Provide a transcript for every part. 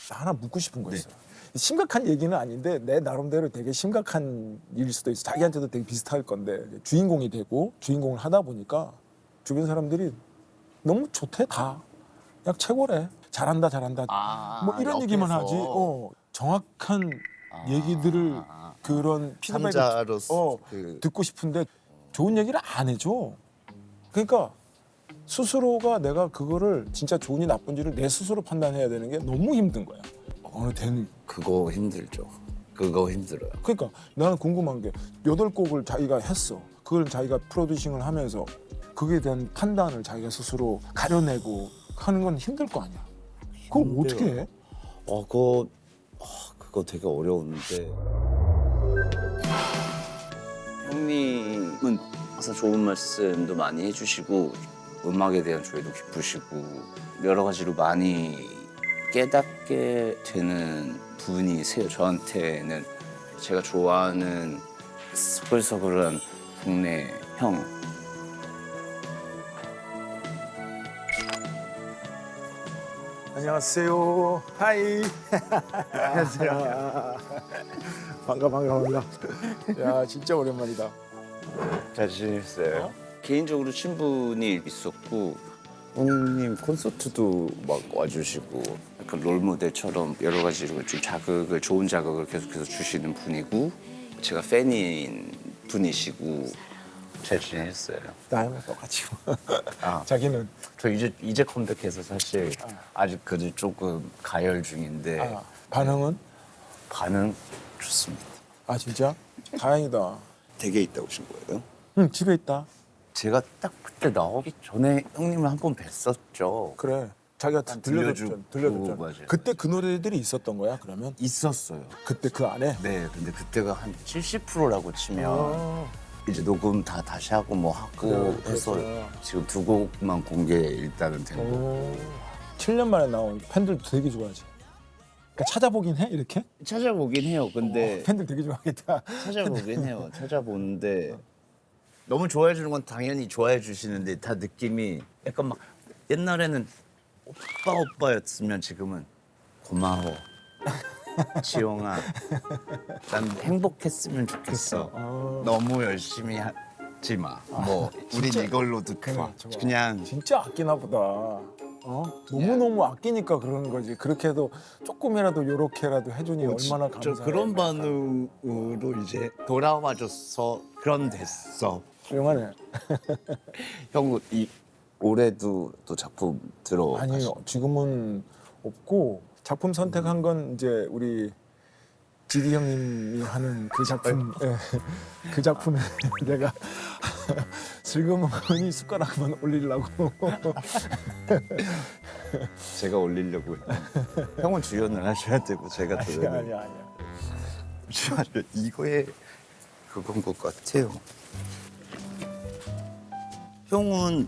하나 묻고 싶은 거 있어요. 심각한 얘기는 아닌데 내 나름대로 되게 심각한 일일 수도 있어. 자기한테도 되게 비슷할 건데 주인공이 되고 주인공을 하다 보니까 주변 사람들이 너무 좋대 다. 그냥 최고래. 잘한다 잘한다. 뭐 이런 얘기만 하지. 정확한 얘기들을 그런 피드백을 삼자로서 듣고 싶은데 좋은 얘기를 안 해줘. 그러니까 스스로가 내가 그거를 진짜 좋은지 나쁜지를 내 스스로 판단해야 되는 게 너무 힘든 거야. 어느 대는 그거 힘들죠. 그거 힘들어요. 그러니까 나는 궁금한 게 8곡을 자기가 했어. 그걸 자기가 프로듀싱을 하면서 그거에 대한 판단을 자기가 스스로 가려내고 하는 건 힘들 거 아니야. 그걸 어떻게 해? 그거 되게 어려운데. 형님은 항상 좋은 말씀도 많이 해주시고 음악에 대한 조예도 깊으시고 여러 가지로 많이 깨닫게 되는 분이세요. 저한테는 제가 좋아하는 서글서글한 동네 형. 안녕하세요. 하이. 안녕하세요. 반가. 야 진짜 오랜만이다. 잘 지냈어요? 개인적으로 친분이 있었고 형님 콘서트도 막 와주시고 약간 롤모델처럼 여러 가지로 좀 좋은 자극을 계속해서 주시는 분이고 제가 팬인 분이시고 잘 지냈어요. 나랑 똑같이. 자기는 저 이제 컴백해서 사실 아직 그래도 조금 가열 중인데 반응은? 반응 좋습니다. 아 진짜? 다행이다. 댁에 있다 오신 거예요? 응 집에 있다. 제가 딱 그때 나오기 전에 형님을 한 번 뵀었죠. 그래. 자기가 들려줬잖아. 맞아요. 그때 그 노래들이 있었던 거야 그러면? 있었어요. 그때 그 안에? 네, 근데 그때가 한 70%라고 치면 이제 녹음 다 다시 하고 뭐 하고 그래, 해서 그랬구나. 지금 2곡만 공개 일단은 된 거. 7년 만에 나온 팬들도 되게 좋아하지. 그러니까 찾아보긴 해 이렇게? 찾아보긴 해요. 근데 팬들 되게 좋아하겠다. 찾아보긴 해요. 찾아보는데 너무 좋아해 주는 건 당연히 좋아해 주시는데 다 느낌이 약간 막 옛날에는 오빠였으면 지금은 고마워. 지용아, 난 행복했으면 좋겠어. 너무 열심히 하지 마. 뭐 우린 이걸로도 그냥 진짜 아끼나 보다. 너무너무 아끼니까 그러는 거지. 그렇게 해도 조금이라도 요렇게라도 해주니 얼마나 저 감사해. 그런 반응으로 이제 돌아와줘서 그럼 됐어. 훌륭하네. 형 올해도 또 작품 들어. 아니 지금은 없고 작품 선택한 건 이제 우리 지디 형님이 하는 그 작품, 그 작품에 내가 슬그머니 숟가락만 올리려고. 제가 올리려고 했는데 형은 주연을 하셔야 되고 제가 아니야. 잠시만요. 이거에 그건 것 같아요. 형은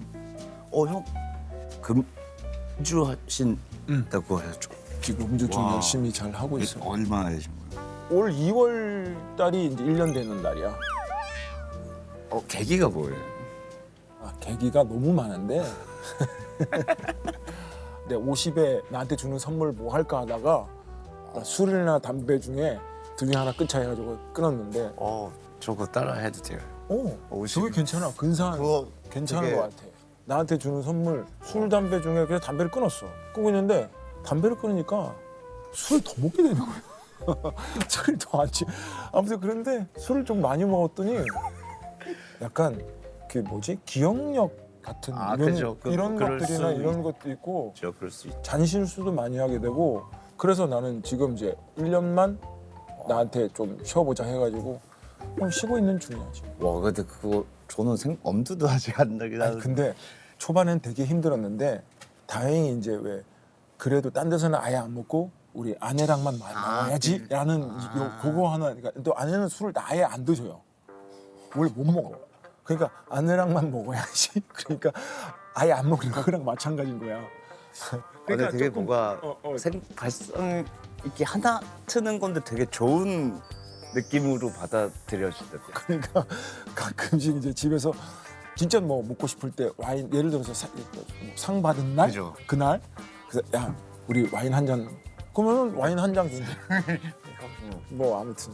형 금주하신다고 하죠. 지금 음주 좀 와. 열심히 잘 하고 있어요. 얼마나 되신 거예요? 올 2월 달이 이제 1년 되는 날이야. 계기가 뭐예요? 계기가 너무 많은데 내 50에 나한테 주는 선물 뭐 할까 하다가 술이나 담배 중에 둘 중에 하나 끊자 해가지고 끊었는데 저거 따라 해도 돼요. 저게 괜찮아. 근사한 그거 괜찮은 되게- 것 같아. 나한테 주는 선물 술 담배 중에 그래서 담배를 끊었어. 끊고 있는데 담배를 끊으니까 술을 더 먹게 되는 거야. 술을 더 안 치. 아무튼 그런데 술을 좀 많이 먹었더니 약간 그 뭐지 기억력 같은 그죠. 이런 그럴 것들이나 수 이런 것도 있고 저 그럴 수 있죠. 잔실수도 많이 하게 되고 그래서 나는 지금 이제 1년만 나한테 좀 쉬어보자 해가지고 그냥 쉬고 있는 중이야 지금. 와 근데 그거 저는 엄두도 아직 안 나긴 아니, 하는데. 근데 초반엔 되게 힘들었는데 다행히 이제 왜 그래도 딴 데서는 아예 안 먹고 우리 아내랑만 나와야지라는 그거 하나. 그러니까 또 아내는 술을 아예 안 드셔요. 원래 못 먹어. 그러니까 아내랑만 먹어야지. 그러니까 아예 안 먹는 거랑 마찬가지인 거야. 근데 되게 조금, 뭐가 발성 이렇게 하나 트는 건데 되게 좋은 느낌으로 받아들여지더라고요. 그러니까 가끔씩 이제 집에서 진짜 뭐 먹고 싶을 때 와인 예를 들어서 상 받은 날 그죠. 그날 그래서 야 우리 와인 한 잔 그러면 와인 한 잔 준대. 뭐 아무튼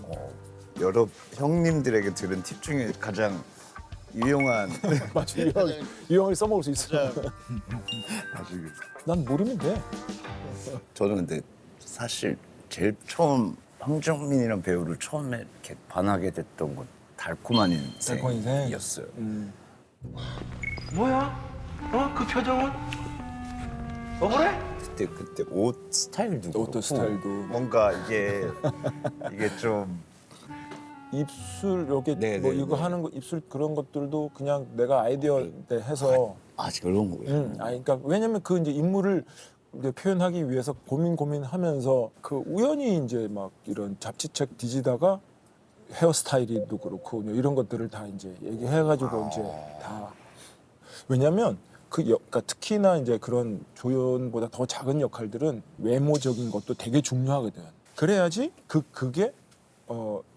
여러 형님들에게 들은 팁 중에 가장 유용한 맞아 이 형을 써먹을 수 있어. 아시겠어요? 난 모르면 돼. 저는 근데 사실 제일 처음 황정민이란 배우를 처음에 이렇게 반하게 됐던 건 달콤한 달콤한 인생? 인생이었어요. 뭐야? 그 표정은? 억울해? 그때 옷 스타일도 옷도 그렇고 스타일도. 뭔가 이게 좀 입술 이렇게 네, 뭐 네, 이거 네. 하는 거 입술 그런 것들도 그냥 내가 아이디어 때 해서. 그런 거예요. 그러니까 왜냐면 그 이제 인물을 이제 표현하기 위해서 고민하면서 그 우연히 이제 막 이런 잡지책 뒤지다가 헤어스타일도 그렇고 이런 것들을 다 이제 얘기해가지고 이제 다 왜냐면 그러니까 특히나 이제 그런 조연보다 더 작은 역할들은 외모적인 것도 되게 중요하거든. 그래야지 그게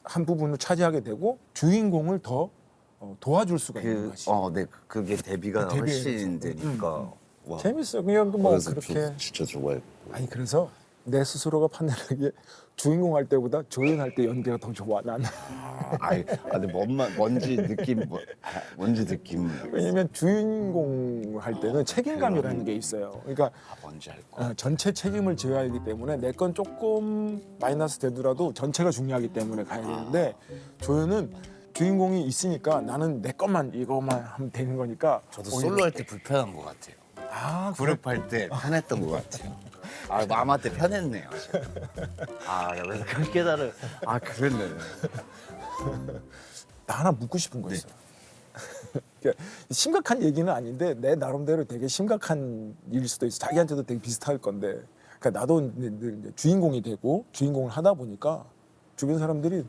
한 부분을 차지하게 되고 주인공을 더 도와줄 수가 있는 거지. 네, 그게 데뷔가 데뷔에 훨씬 대해서. 되니까. 와. 재밌어. 그냥 뭐 그래서 그렇게. 진짜 좋아했고. 아니 그래서 내 스스로가 판단하기에 주인공 할 때보다 조연할 때 연기가 더 좋아 난. 근데 뭔지 느낌 뭔지 느낌. 왜냐면 주인공 할 때는 책임감이라는 게 있어요. 그러니까 뭔지 알 거. 전체 책임을 져야 하기 때문에 내 건 조금 마이너스 되더라도 전체가 중요하기 때문에 가야 되는데 조연은 주인공이 있으니까 나는 내 것만 이거만 하면 되는 거니까. 저도 오히려- 솔로 할 때 불편한 것 같아요. 그룹 할 때 편했던 것 같아요. 마마한테 편했네요. 그래서 그 깨달을 그랬네. 나 하나 묻고 싶은 거 있어. 그러니까 심각한 얘기는 아닌데 내 나름대로 되게 심각한 일일 수도 있어. 자기한테도 되게 비슷할 건데. 그러니까 나도 이제 주인공이 되고 주인공을 하다 보니까 주변 사람들이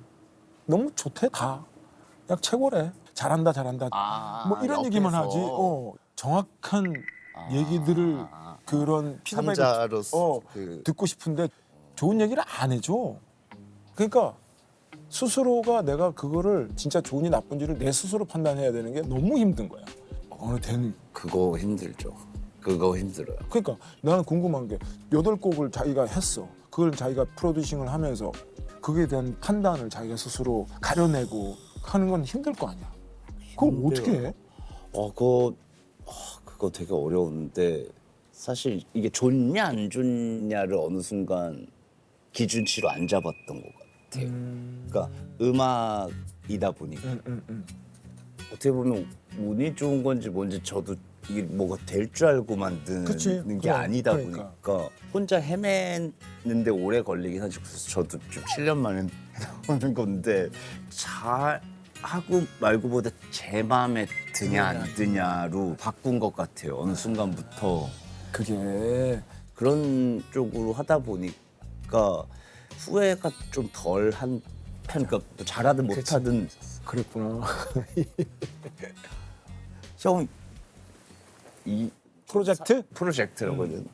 너무 좋대 다. 그냥 최고래. 잘한다. 뭐 이런 얘기만 하지. 정확한 얘기들을 그런 피드백을 삼자로서 듣고 싶은데 좋은 얘기를 안 해줘. 그러니까 스스로가 내가 그거를 진짜 좋은지 나쁜지를 내 스스로 판단해야 되는 게 너무 힘든 거야. 어느 때는. 그거 힘들죠. 그거 힘들어요. 그러니까 나는 궁금한 게 8곡을 자기가 했어. 그걸 자기가 프로듀싱을 하면서 그거에 대한 판단을 자기가 스스로 가려내고 하는 건 힘들 거 아니야. 그걸 어떻게 해? 그거 되게 어려운데 사실 이게 좋냐 안 좋냐를 어느 순간 기준치로 안 잡았던 것 같아요. 그러니까 음악이다 보니까 어떻게 보면 운이 좋은 건지 뭔지 저도 이게 뭐가 될 줄 알고 만드는 그치, 게 그래, 아니다 그러니까. 보니까 혼자 헤매는데 오래 걸리긴 하죠. 그래서 저도 좀 7년 만에 해보는 건데 잘 하고 말고보다 제 마음에 드냐 안 드냐로 바꾼 것 같아요. 어느 순간부터 그게 그런 쪽으로 하다 보니까 후회가 좀 덜한 편. 그러니까 뭐 잘하든 못하든 그랬구나. 형 이 프로젝트라고 프로젝트라고는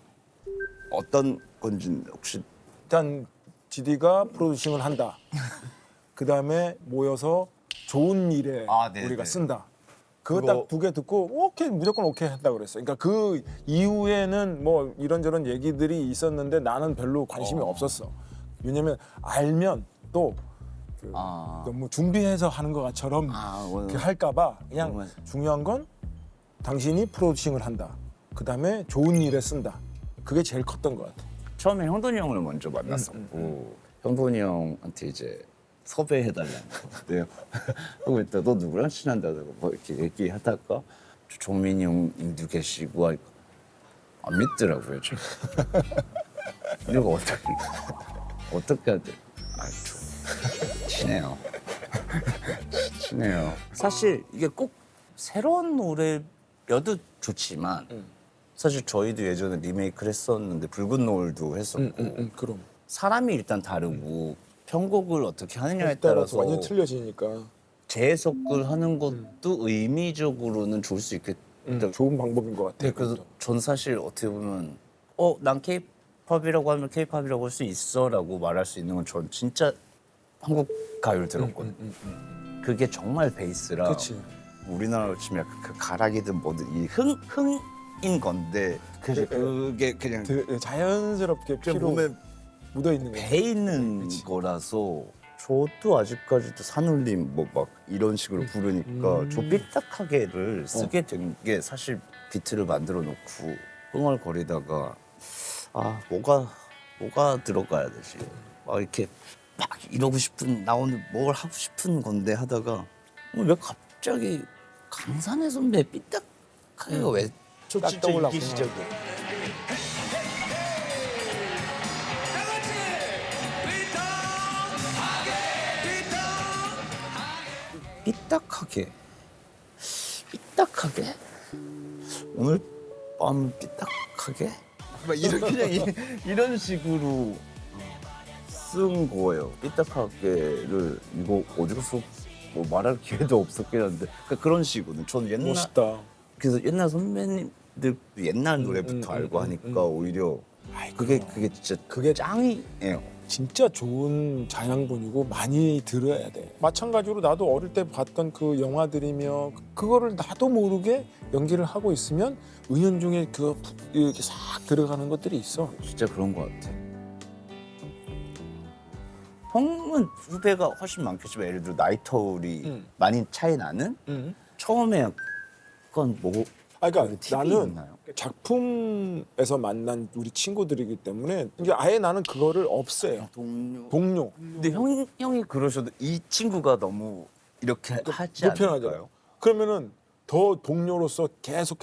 어떤 건지 혹시 일단 GD가 프로듀싱을 한다. 그 다음에 모여서 좋은 일에 네네. 우리가 쓴다. 그거 그거- 딱 2개 듣고 오케이 무조건 오케이 했다 그랬어. 그러니까 그 이후에는 뭐 이런저런 얘기들이 있었는데 나는 별로 관심이 없었어. 왜냐면 알면 또 그 너무 준비해서 하는 것처럼 그렇게 할까봐 그냥 정말. 중요한 건 당신이 프로듀싱을 한다. 그 다음에 좋은 일에 쓴다. 그게 제일 컸던 것 같아. 처음에 형돈이 형을 먼저 만났었고 형돈이 형한테 이제 섭외해달라는 거예요. 그리고 일단 너 누구랑 친한다고 뭐 이렇게 얘기하다가 종민이 형 인도 계시고 하니까 안 믿더라고요. 저. 이거 어떻게 해야 돼? 좀 친해요. 친해요. 사실 이게 꼭 새로운 노래여도 좋지만 사실 저희도 예전에 리메이크를 했었는데 붉은 노을도 했었고 그럼. 사람이 일단 다르고 편곡을 어떻게 하느냐에 따라서 따라서 완전 틀려지니까 재해석을 하는 것도 의미적으로는 좋을 수 있겠다. 좋은 방법인 것 같아. 네, 그래서 전 사실 어떻게 보면 난 K-팝이라고 하면 K-팝이라고 할 수 있어라고 말할 수 있는 건 전 진짜 한국 가요를 들었거든요. 그게 정말 베이스라 그렇지. 우리나라로 치면 약간 그 가락이든 뭐든 이 흥인 건데 그게 그냥 자연스럽게 그냥 피로. 몸에 묻어 있는 거. 배 있는 거라서 저도 아직까지도 산울림 뭐 막 이런 식으로 부르니까 저 삐딱하게를 쓰게 된 게 사실 비트를 만들어 놓고 흥얼거리다가 아 뭐가 들어가야 되지 막 이렇게 막 이러고 싶은 나 오늘 뭘 하고 싶은 건데 하다가 왜 갑자기 강산의 선배 삐딱하게가 왜 딱 진짜 떠올랐구나. 이기 시작이 삐딱하게 오늘 밤 삐딱하게 막 이런 그냥 이런 식으로 쓴 거예요. 삐딱하게를 이거 어디서 뭐 말할 기회도 없었긴 한데 그러니까 그런 식으로는 저는 옛날 멋있다. 그래서 옛날 선배님들 옛날 노래부터 알고 하니까 오히려 그게 진짜 그게 짱이에요. 진짜 좋은 자양분이고 많이 들어야 돼. 마찬가지로 나도 어릴 때 봤던 그 영화들이며 그거를 나도 모르게 연기를 하고 있으면 은연중에 그 이렇게 싹 들어가는 것들이 있어. 진짜 그런 것 같아. 형은 후배가 훨씬 많겠지만 예를 들어 나이 터울이 많이 차이 나는 처음에 약간 뭐 그러니까 팁이 나는 있나요? 작품에서 만난 우리 친구들이기 때문에 이게 아예 나는 그거를 없애요. 동료. 근데 형이 그러셔도 이 친구가 너무 이렇게 하지 불편하잖아요. 않을까요? 그러면은 더 동료로서 계속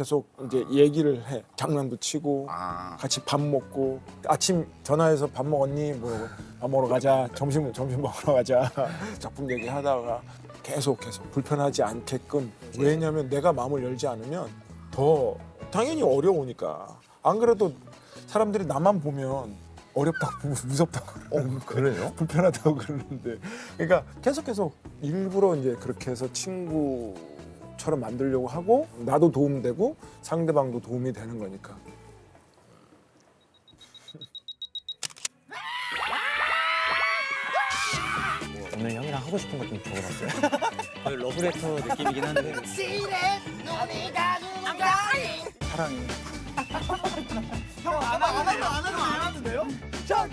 이제 얘기를 해. 장난도 치고 아. 같이 밥 먹고 아침 전화해서 밥 먹었니? 뭐 밥 먹으러 가자. 점심 먹으러 가자. 작품 얘기하다가 계속 불편하지 않게끔. 왜냐하면 내가 마음을 열지 않으면 더 당연히 어려우니까. 안 그래도 사람들이 나만 보면 어렵다고 무섭다고 그래요? 불편하다고 그러는데 그러니까 계속 일부러 이제 그렇게 해서 친구처럼 만들려고 하고 나도 도움되고 상대방도 도움이 되는 거니까. 오늘 형이랑 하고 싶은 거 좀 적어봤어요. 러브레터 느낌이긴 한데. 사랑해. 안 하는데요? 저